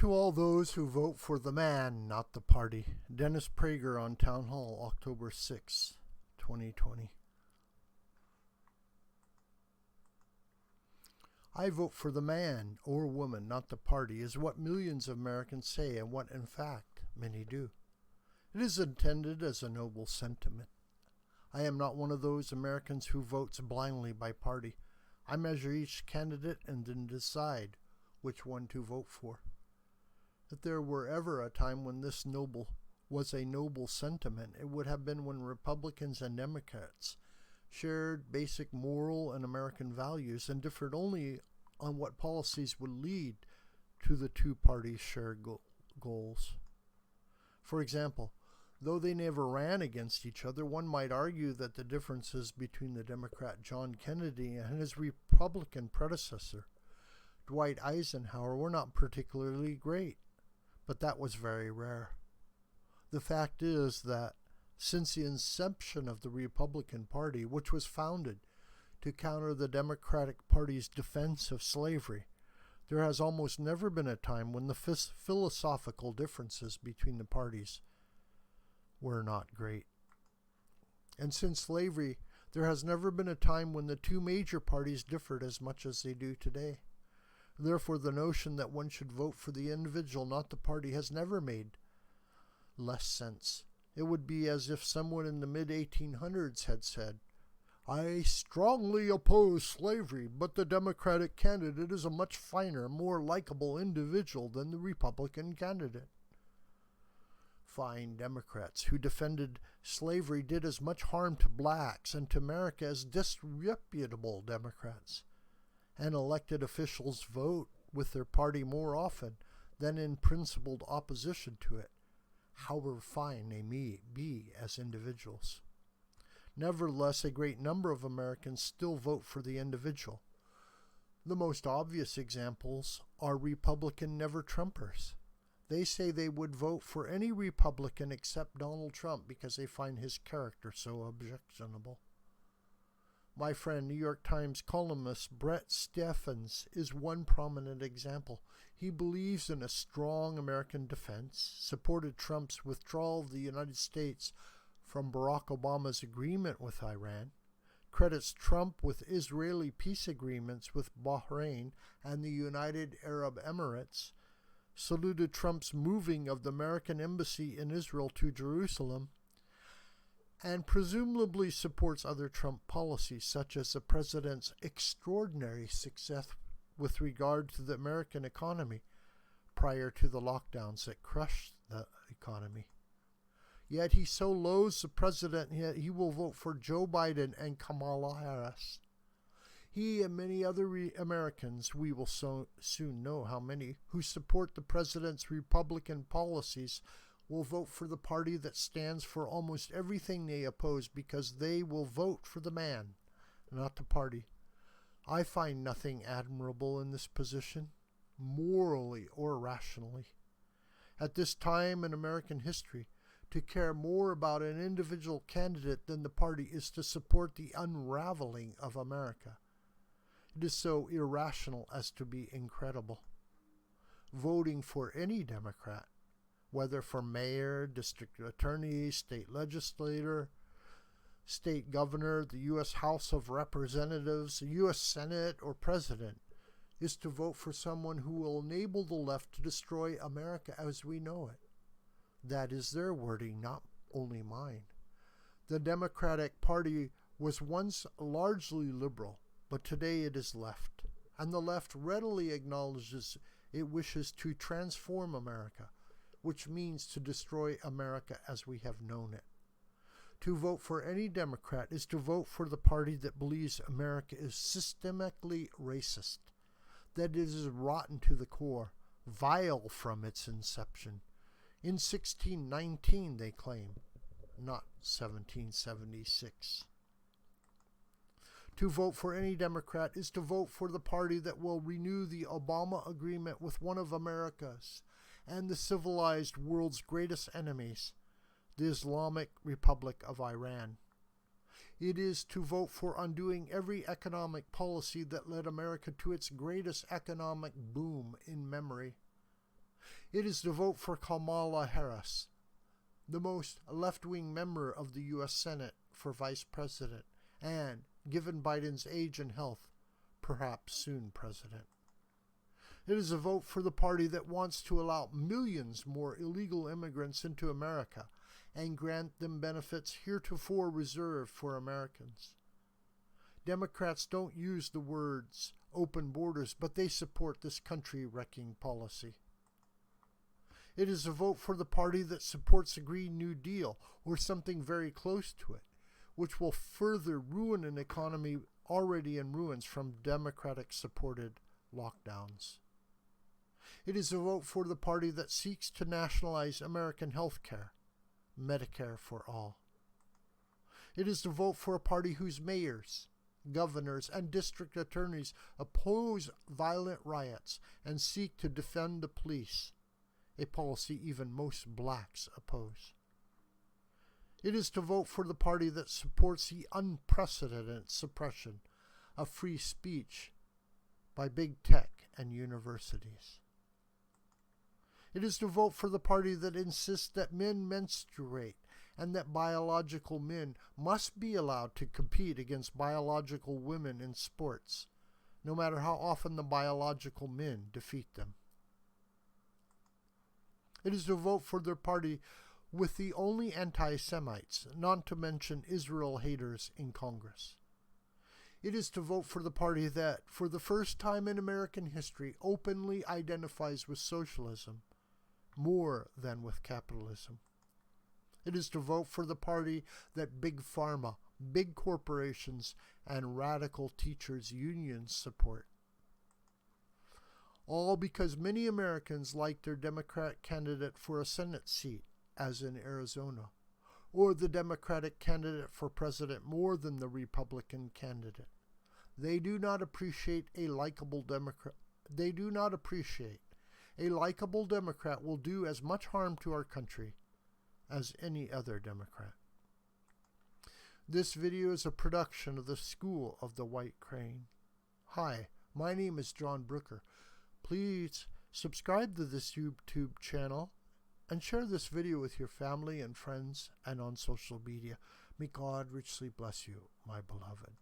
to all those who vote for the man, not the party. Dennis Prager on Townhall, October 6, 2020. I vote for the man or woman, not the party, is what millions of Americans say and what, in fact, many do. It is intended as a noble sentiment. I am not one of those Americans who votes blindly by party. I measure each candidate and then decide which one to vote for. If there were ever a time when this was a noble sentiment, it would have been when Republicans and Democrats shared basic moral and American values and differed only on what policies would lead to the two parties' shared goals. For example, though they never ran against each other, one might argue that the differences between the Democrat John Kennedy and his Republican predecessor, Dwight Eisenhower, were not particularly great, but that was very rare. The fact is that since the inception of the Republican Party, which was founded to counter the Democratic Party's defense of slavery, there has almost never been a time when the philosophical differences between the parties were not great. And since slavery, there has never been a time when the two major parties differed as much as they do today. Therefore, the notion that one should vote for the individual, not the party, has never made less sense. It would be as if someone in the mid-1800s had said, "I strongly oppose slavery, but the Democratic candidate is a much finer, more likable individual than the Republican candidate." Fine Democrats who defended slavery did as much harm to blacks and to America as disreputable Democrats. And elected officials vote with their party more often than in principled opposition to it, however fine they may be as individuals. Nevertheless, a great number of Americans still vote for the individual. The most obvious examples are Republican never-Trumpers. They say they would vote for any Republican except Donald Trump because they find his character so objectionable. My friend, New York Times columnist Brett Stephens is one prominent example. He believes in a strong American defense, supported Trump's withdrawal of the United States from Barack Obama's agreement with Iran, credits Trump with Israeli peace agreements with Bahrain and the United Arab Emirates, saluted Trump's moving of the American embassy in Israel to Jerusalem, and presumably supports other Trump policies, such as the president's extraordinary success with regard to the American economy prior to the lockdowns that crushed the economy. Yet he so loathes the president, yet he will vote for Joe Biden and Kamala Harris. He and many other Americans, we will soon know how many, who support the president's Republican policies will vote for the party that stands for almost everything they oppose because they will vote for the man, not the party. I find nothing admirable in this position, morally or rationally. At this time in American history, to care more about an individual candidate than the party is to support the unraveling of America. It is so irrational as to be incredible. Voting for any Democrat, whether for mayor, district attorney, state legislator, state governor, the U.S. House of Representatives, the U.S. Senate, or president, is to vote for someone who will enable the left to destroy America as we know it. That is their wording, not only mine. The Democratic Party was once largely liberal, but today it is left, and the left readily acknowledges it wishes to transform America, which means to destroy America as we have known it. To vote for any Democrat is to vote for the party that believes America is systemically racist, that it is rotten to the core, vile from its inception. In 1619, they claim, not 1776. To vote for any Democrat is to vote for the party that will renew the Obama agreement with one of America's and the civilized world's greatest enemies, the Islamic Republic of Iran. It is to vote for undoing every economic policy that led America to its greatest economic boom in memory. It is to vote for Kamala Harris, the most left-wing member of the U.S. Senate, for vice president, and, given Biden's age and health, perhaps soon president. It is a vote for the party that wants to allow millions more illegal immigrants into America and grant them benefits heretofore reserved for Americans. Democrats don't use the words open borders, but they support this country-wrecking policy. It is a vote for the party that supports a Green New Deal or something very close to it, which will further ruin an economy already in ruins from Democratic-supported lockdowns. It is a vote for the party that seeks to nationalize American health care, Medicare for all. It is to vote for a party whose mayors, governors, and district attorneys oppose violent riots and seek to defend the police, a policy even most blacks oppose. It is to vote for the party that supports the unprecedented suppression of free speech by big tech and universities. It is to vote for the party that insists that men menstruate and that biological men must be allowed to compete against biological women in sports, no matter how often the biological men defeat them. It is to vote for their party with the only anti-Semites, not to mention Israel haters, in Congress. It is to vote for the party that, for the first time in American history, openly identifies with socialism more than with capitalism. It is to vote for the party that big pharma, big corporations, and radical teachers' unions support. All because many Americans like their Democrat candidate for a Senate seat, as in Arizona, or the Democratic candidate for president more than the Republican candidate. They do not appreciate a likable Democrat. They do not appreciate a likable Democrat will do as much harm to our country as any other Democrat. This video is a production of the School of the White Crane. Hi, my name is John Brooker. Please subscribe to this YouTube channel and share this video with your family and friends and on social media. May God richly bless you, my beloved.